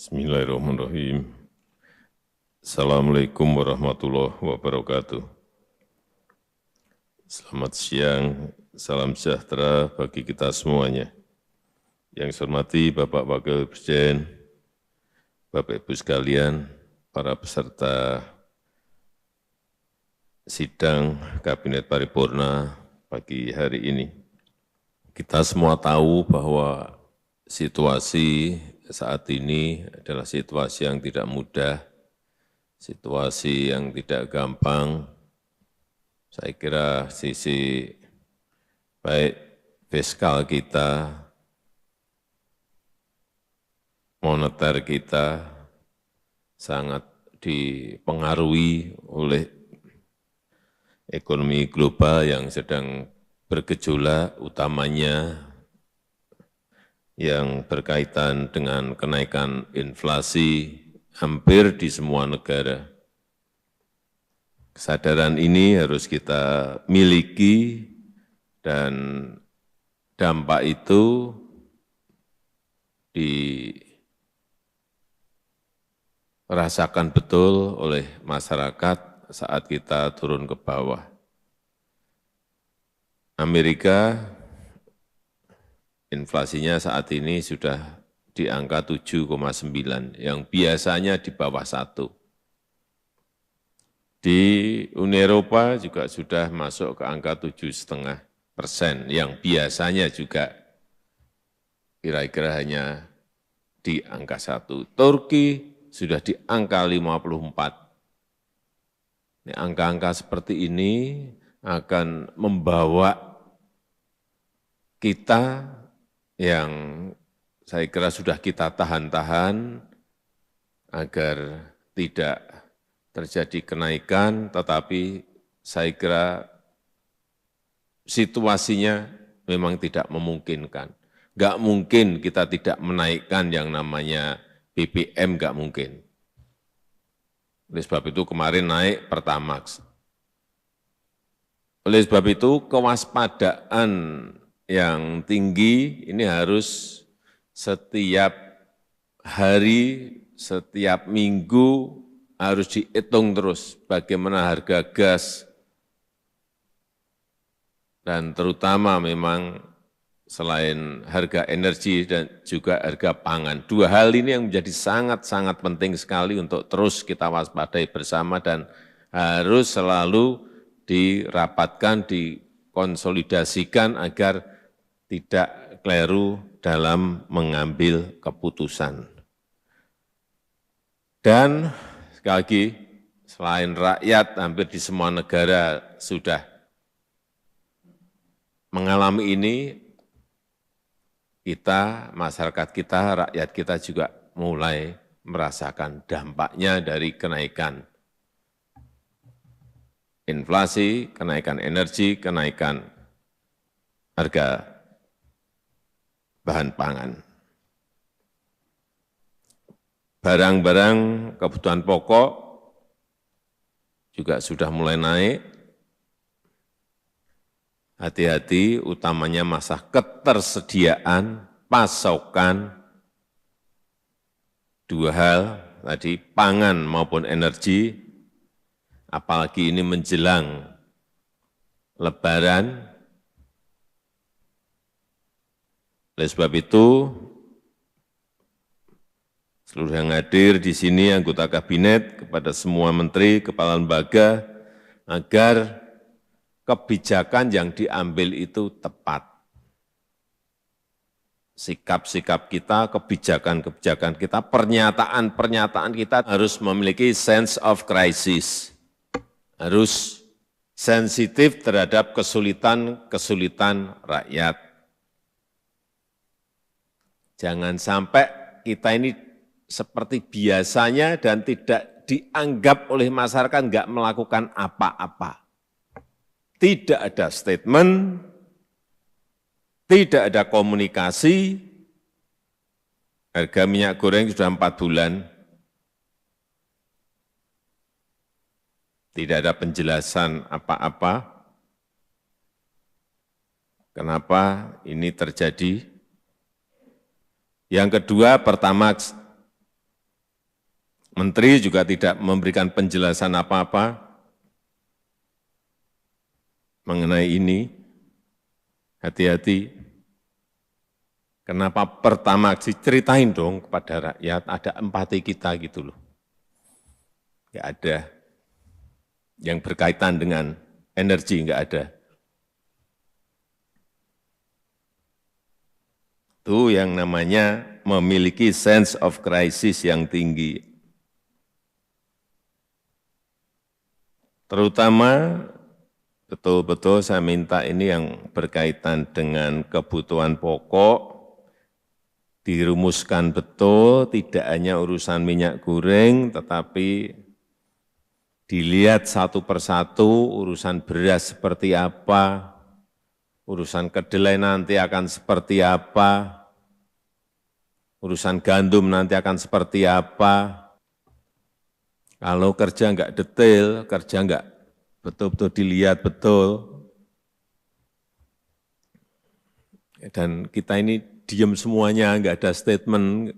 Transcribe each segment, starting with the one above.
Bismillahirrahmanirrahim. Assalamualaikum warahmatullahi wabarakatuh. Selamat siang, salam sejahtera bagi kita semuanya. Yang saya hormati Bapak Wakil Presiden, Bapak Ibu sekalian, para peserta sidang Kabinet Paripurna pagi hari ini. Kita semua tahu bahwa situasi saat ini adalah situasi yang tidak mudah, situasi yang tidak gampang. Saya kira sisi baik fiskal kita, moneter kita sangat dipengaruhi oleh ekonomi global yang sedang bergejolak, utamanya yang berkaitan dengan kenaikan inflasi hampir di semua negara. Kesadaran ini harus kita miliki dan dampak itu dirasakan betul oleh masyarakat saat kita turun ke bawah. Amerika inflasinya saat ini sudah di angka 7,9, yang biasanya di bawah 1. Di Uni Eropa juga sudah masuk ke angka 7,5%, yang biasanya juga kira-kira hanya di angka 1. Turki sudah di angka 54. Angka-angka seperti ini akan membawa kita yang saya kira sudah kita tahan-tahan agar tidak terjadi kenaikan, tetapi saya kira situasinya memang tidak memungkinkan. Enggak mungkin kita tidak menaikkan yang namanya BBM, enggak mungkin. Oleh sebab itu kemarin naik Pertamax. Oleh sebab itu kewaspadaan yang tinggi ini harus setiap hari, setiap minggu harus dihitung terus bagaimana harga gas dan terutama memang selain harga energi dan juga harga pangan. Dua hal ini yang menjadi sangat-sangat penting sekali untuk terus kita waspadai bersama dan harus selalu dirapatkan, dikonsolidasikan agar tidak keliru dalam mengambil keputusan. Dan sekali lagi, selain rakyat, hampir di semua negara sudah mengalami ini, kita, masyarakat kita, rakyat kita juga mulai merasakan dampaknya dari kenaikan inflasi, kenaikan energi, kenaikan harga bahan pangan. Barang-barang kebutuhan pokok juga sudah mulai naik. Hati-hati, utamanya masalah ketersediaan, pasokan, dua hal tadi, pangan maupun energi, apalagi ini menjelang Lebaran. Oleh sebab itu, seluruh yang hadir di sini, anggota kabinet, kepada semua menteri, kepala lembaga, agar kebijakan yang diambil itu tepat. Sikap-sikap kita, kebijakan-kebijakan kita, pernyataan-pernyataan kita harus memiliki sense of crisis. Harus sensitif terhadap kesulitan-kesulitan rakyat. Jangan sampai kita ini seperti biasanya dan tidak dianggap oleh masyarakat enggak melakukan apa-apa. Tidak ada statement, tidak ada komunikasi, harga minyak goreng sudah 4 bulan, tidak ada penjelasan apa-apa, kenapa ini terjadi. Yang kedua, Pertamax Menteri juga tidak memberikan penjelasan apa-apa mengenai ini. Hati-hati. Kenapa pertama ceritain dong kepada rakyat, ada empati kita gitu loh. Nggak ada. Yang berkaitan dengan energi nggak ada. Itu yang namanya memiliki sense of crisis yang tinggi. Terutama betul-betul saya minta ini yang berkaitan dengan kebutuhan pokok, dirumuskan betul, tidak hanya urusan minyak goreng, tetapi dilihat satu persatu urusan beras seperti apa, urusan kedelai nanti akan seperti apa, urusan gandum nanti akan seperti apa. Kalau kerja enggak detail, kerja enggak betul-betul dilihat betul, dan kita ini diam semuanya, enggak ada statement,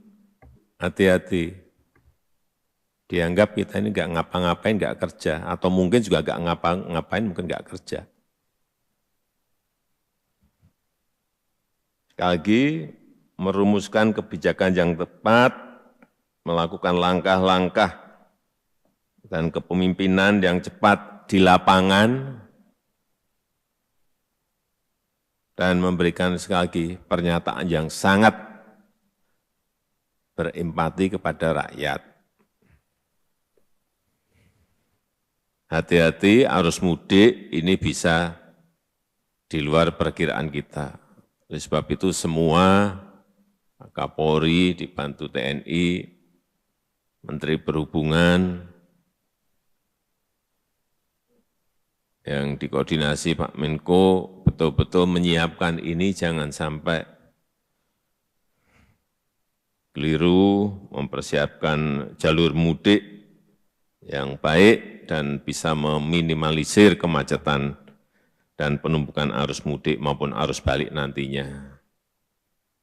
hati-hati. Dianggap kita ini enggak ngapa-ngapain, enggak kerja, atau mungkin juga enggak ngapa-ngapain, mungkin enggak kerja. Sekali lagi, merumuskan kebijakan yang tepat, melakukan langkah-langkah dan kepemimpinan yang cepat di lapangan, dan memberikan sekali lagi pernyataan yang sangat berempati kepada rakyat. Hati-hati, arus mudik ini bisa di luar perkiraan kita. Oleh sebab itu semua Kapolri dibantu TNI, Menteri Perhubungan, yang dikoordinasi Pak Menko betul-betul menyiapkan ini, jangan sampai keliru, mempersiapkan jalur mudik yang baik dan bisa meminimalisir kemacetan dan penumpukan arus mudik maupun arus balik nantinya.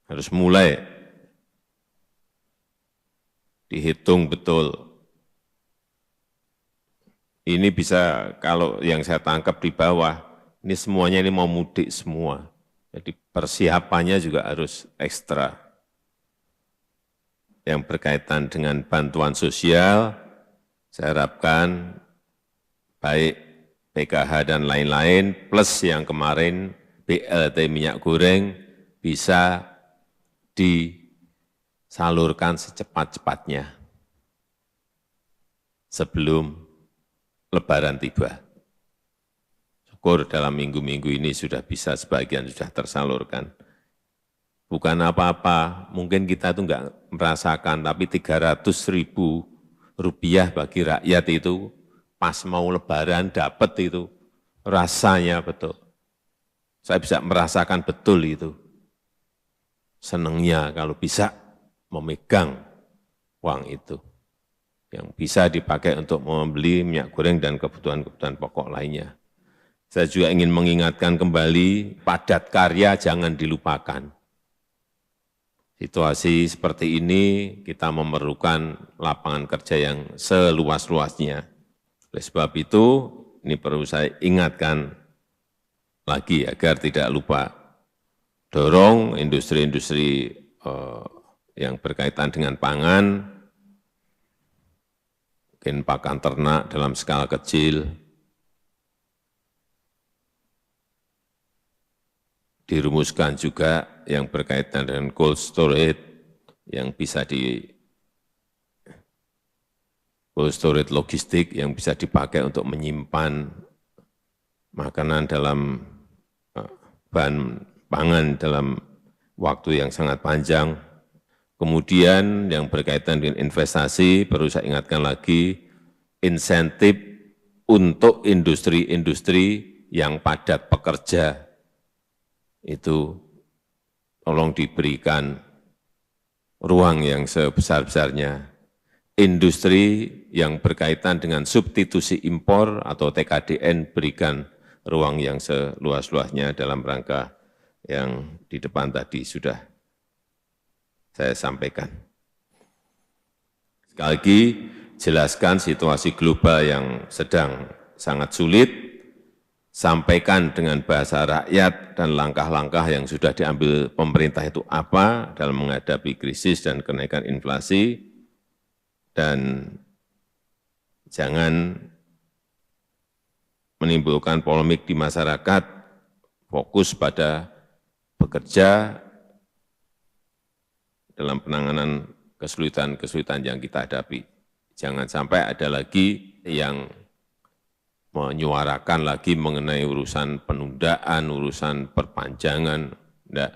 Harus mulai dihitung betul. Ini bisa, kalau yang saya tangkap di bawah, ini semuanya ini mau mudik semua. Jadi persiapannya juga harus ekstra. Yang berkaitan dengan bantuan sosial, saya harapkan baik PKH dan lain-lain, plus yang kemarin BLT minyak goreng bisa disalurkan secepat-cepatnya sebelum Lebaran tiba. Syukur dalam minggu-minggu ini sudah bisa, sebagian sudah tersalurkan. Bukan apa-apa, mungkin kita itu enggak merasakan, tapi 300.000 rupiah bagi rakyat itu pas mau Lebaran dapat itu, rasanya betul. Saya bisa merasakan betul itu. Senangnya kalau bisa memegang uang itu, yang bisa dipakai untuk membeli minyak goreng dan kebutuhan-kebutuhan pokok lainnya. Saya juga ingin mengingatkan kembali, padat karya jangan dilupakan. Situasi seperti ini kita memerlukan lapangan kerja yang seluas-luasnya. Oleh sebab itu, ini perlu saya ingatkan lagi agar tidak lupa. Dorong industri-industri yang berkaitan dengan pangan, mungkin pakan ternak dalam skala kecil, dirumuskan juga yang berkaitan dengan cold storage, yang bisa cold storage logistik yang bisa dipakai untuk menyimpan makanan dalam bahan pangan dalam waktu yang sangat panjang. Kemudian yang berkaitan dengan investasi, perlu saya ingatkan lagi, insentif untuk industri-industri yang padat pekerja, itu tolong diberikan ruang yang sebesar-besarnya. Industri yang berkaitan dengan substitusi impor atau TKDN, berikan ruang yang seluas-luasnya dalam rangka yang di depan tadi sudah saya sampaikan. Sekali lagi, jelaskan situasi global yang sedang sangat sulit, sampaikan dengan bahasa rakyat dan langkah-langkah yang sudah diambil pemerintah itu apa dalam menghadapi krisis dan kenaikan inflasi, dan jangan menimbulkan polemik di masyarakat, fokus pada bekerja dalam penanganan kesulitan-kesulitan yang kita hadapi. Jangan sampai ada lagi yang menyuarakan lagi mengenai urusan penundaan, urusan perpanjangan. Enggak.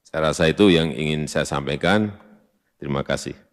Saya rasa itu yang ingin saya sampaikan. Terima kasih.